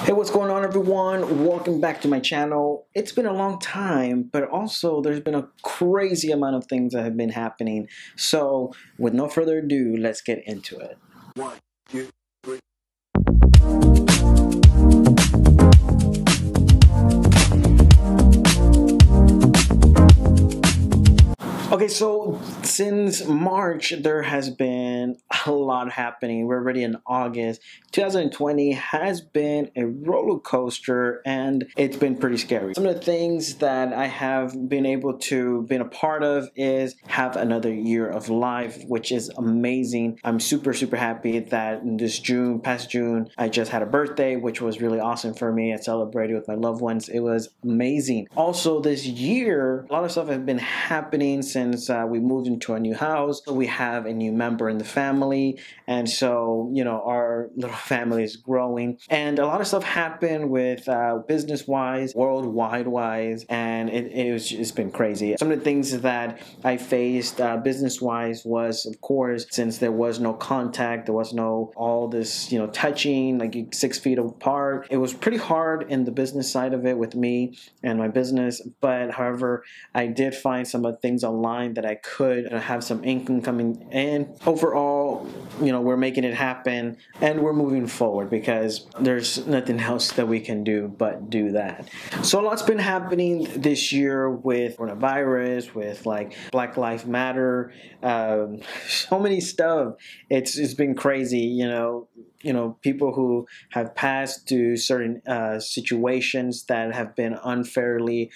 Hey, what's going on, everyone? Welcome back to my channel. It's been a long time, but also there's been a crazy amount of things that have been happening. So with no further ado, let's get into it. 1, 2, 3. Okay, so since March, there has been a lot happening. We're already in August. 2020 has been a roller coaster, and it's been pretty scary. Some of the things that I have been able to be a part of is have another year of life, which is amazing. I'm super happy that in this past June, I just had a birthday, which was really awesome for me. I celebrated with my loved ones. It was amazing. Also, this year, a lot of stuff has been happening since we moved into a new house. We have a new member in the family, and so our little family is growing, and a lot of stuff happened with business-wise, worldwide-wise, and it's been crazy. Some of the things that I faced business-wise was, of course, since there was no contact, there was no all this touching, like 6 feet apart. It was pretty hard in the business side of it with me and my business, but however, I did find some of the things online that I could have some income coming in. Overall, we're making it happen, and we're moving forward because there's nothing else that we can do but do that. So a lot's been happening this year with coronavirus, with like Black Lives Matter, so many stuff. It's been crazy, people who have passed through certain situations that have been unfairly,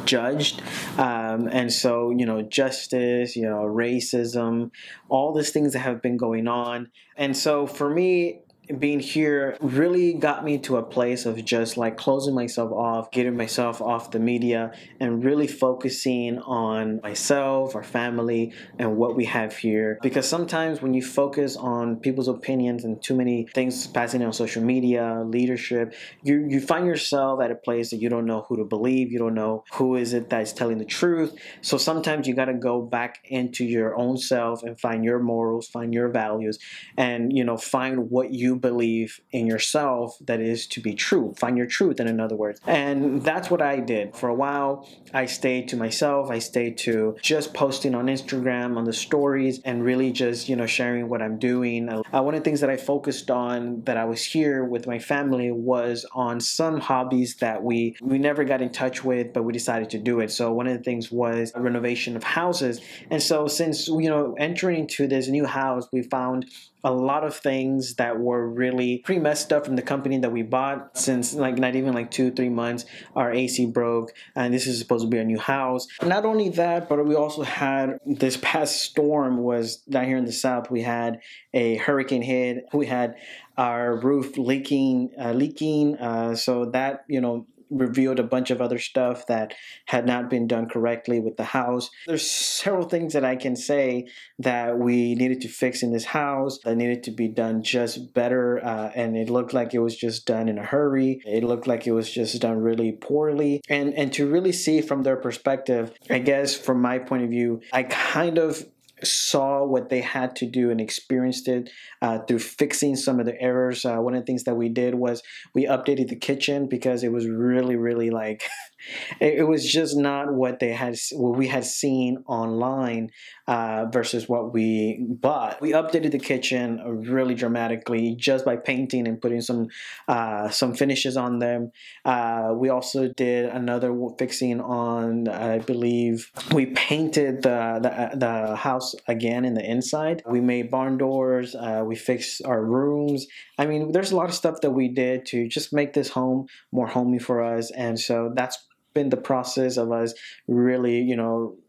judged. And so, justice, racism, all these things that have been going on. And so for me, being here really got me to a place of just like closing myself off, getting myself off the media, and really focusing on myself, our family, and what we have here. Because sometimes when you focus on people's opinions and too many things passing on social media, leadership, you find yourself at a place that you don't know who to believe, you don't know who is it that's telling the truth. So sometimes you got to go back into your own self and find your morals, find your values, and find what you believe in yourself that is to be true. Find your truth, in other words. And that's what I did. For a while, I stayed to myself. I stayed to just posting on Instagram, on the stories, and really just, sharing what I'm doing. One of the things that I focused on that I was here with my family was on some hobbies that we never got in touch with, but we decided to do it. So one of the things was a renovation of houses. And so since, entering into this new house, we found a lot of things that were really pretty messed up from the company that we bought. Since like not even like 2-3 months, our AC broke, and this is supposed to be a new house. Not only that, but we also had this past storm was down here in the south. We had a hurricane hit. We had our roof leaking, so that revealed a bunch of other stuff that had not been done correctly with the house. There's several things that I can say that we needed to fix in this house that needed to be done just better, and it looked like it was just done in a hurry. It looked like it was just done really poorly, and to really see from their perspective, I guess from my point of view, I kind of saw what they had to do and experienced it through fixing some of the errors. One of the things that we did was we updated the kitchen because it was really like it was just not what we had seen online versus what we bought. We updated the kitchen really dramatically just by painting and putting some finishes on them. We also did another fixing on, I believe, we painted the house again in the inside. We made barn doors. We fixed our rooms. I mean, there's a lot of stuff that we did to just make this home more homey for us, and so that's been the process of us really,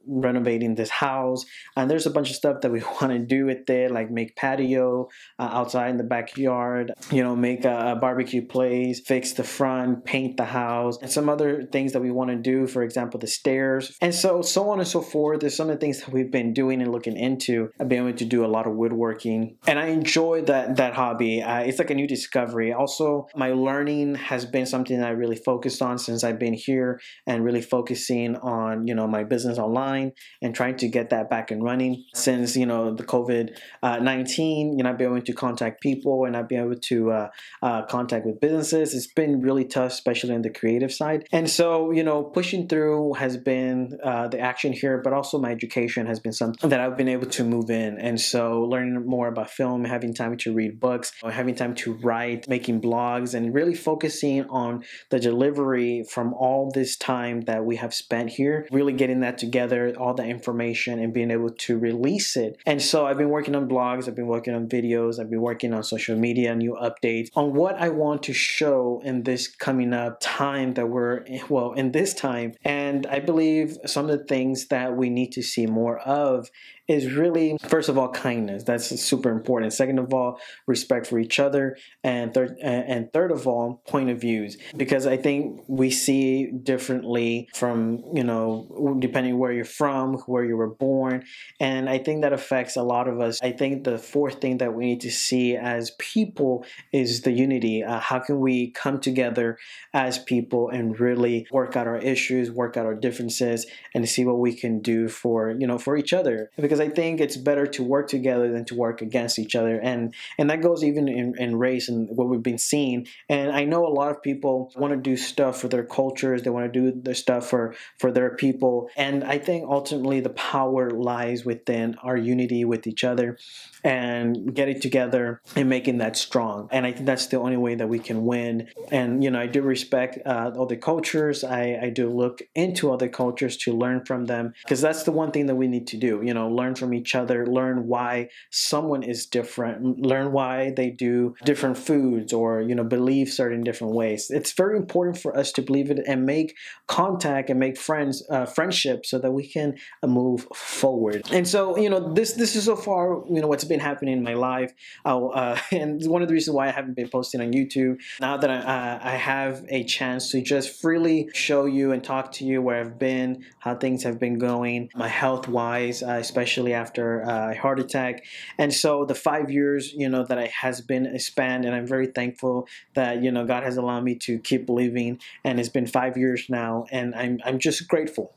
renovating this house. And there's a bunch of stuff that we want to do with it, like make patio outside in the backyard, make a barbecue place, fix the front, paint the house, and some other things that we want to do, for example, the stairs, and so on and so forth. There's some of the things that we've been doing and looking into. I've been able to do a lot of woodworking, and I enjoy that hobby. It's like a new discovery. Also, my learning has been something that I really focused on since I've been here, and really focusing on my business online, online and trying to get that back and running. Since, you know, the COVID-19, you're not being able to contact people and not being able to contact with businesses. It's been really tough, especially on the creative side. And so, you know, pushing through has been the action here, but also my education has been something that I've been able to move in. And so learning more about film, having time to read books, having time to write, making blogs, and really focusing on the delivery from all this time that we have spent here, really getting that together, all the information, and being able to release it. And so I've been working on blogs, I've been working on videos, I've been working on social media, new updates on what I want to show in this coming up time that we're, well, in this time. And I believe some of the things that we need to see more of is really, first of all, kindness. That's super important. Second of all, respect for each other. And third of all, point of views. Because I think we see differently from, you know, depending where you're from, where you were born. And I think that affects a lot of us. I think the fourth thing that we need to see as people is the unity. How can we come together as people and really work out our issues, work out our differences, and see what we can do for, you know, for each other. Because I think it's better to work together than to work against each other. And that goes even in race and what we've been seeing. And I know a lot of people want to do stuff for their cultures. They want to do their stuff for their people. And I think ultimately the power lies within our unity with each other and getting together and making that strong. And I think that's the only way that we can win. And, you know, I do respect other cultures. I do look into other cultures to learn from them, because that's the one thing that we need to do, you know, learn from each other, learn why someone is different, learn why they do different foods or, you know, believe certain different ways. It's very important for us to believe it and make contact and make friendships so that we can move forward. And so, you know, this is so far, you know, what's been happening in my life. And one of the reasons why I haven't been posting on YouTube, now that I have a chance to just freely show you and talk to you where I've been, how things have been going, my health wise, especially after a heart attack. And so the 5 years, you know, that has been a span, and I'm very thankful that, you know, God has allowed me to keep living, and it's been 5 years now, and I'm just grateful.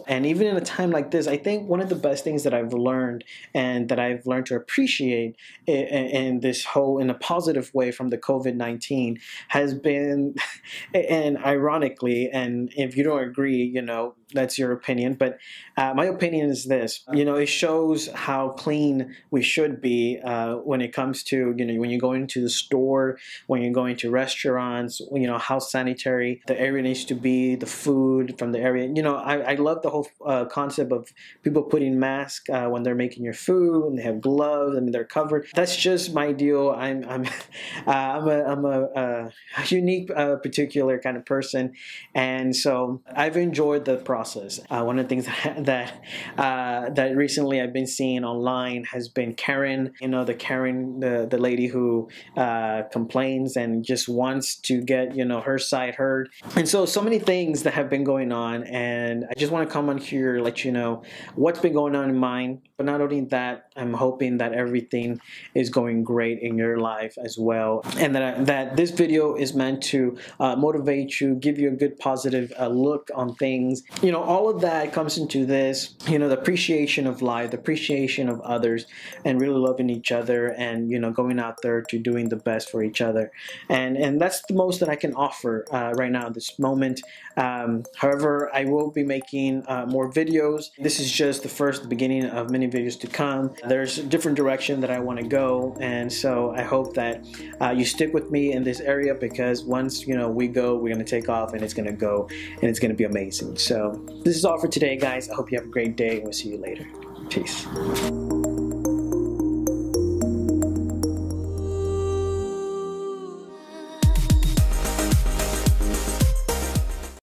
And even in a time like this, I think one of the best things that I've learned and that I've learned to appreciate in this whole, in a positive way from the COVID-19 has been, and ironically, and if you don't agree, you know, that's your opinion, but my opinion is this. You know, it shows how clean we should be when it comes to, you know, when you go into the store, when you're going to restaurants, you know, how sanitary the area needs to be, the food from the area. You know, I love the whole concept of people putting masks when they're making your food, and they have gloves, I mean, they're covered. That's just my deal. I'm a unique, particular kind of person, and so I've enjoyed the process. One of the things that recently I've been seeing online has been Karen. You know, the lady who complains and just wants to get, you know, her side heard. And so many things that have been going on, and I just want to come on here, let you know what's been going on in mine. But not only that, I'm hoping that everything is going great in your life as well, and that this video is meant to motivate you, give you a good positive look on things. You know, all of that comes into this, you know, the appreciation of life, the appreciation of others, and really loving each other, and, you know, going out there to doing the best for each other. And that's the most that I can offer right now at this moment. However, I will be making more videos. This is just the beginning of many videos to come. There's a different direction that I want to go, and so I hope that you stick with me in this area, because once, you know, we go, we're going to take off, and it's going to go, and it's going to be amazing. So this is all for today, guys. I hope you have a great day, and we'll see you later. Peace.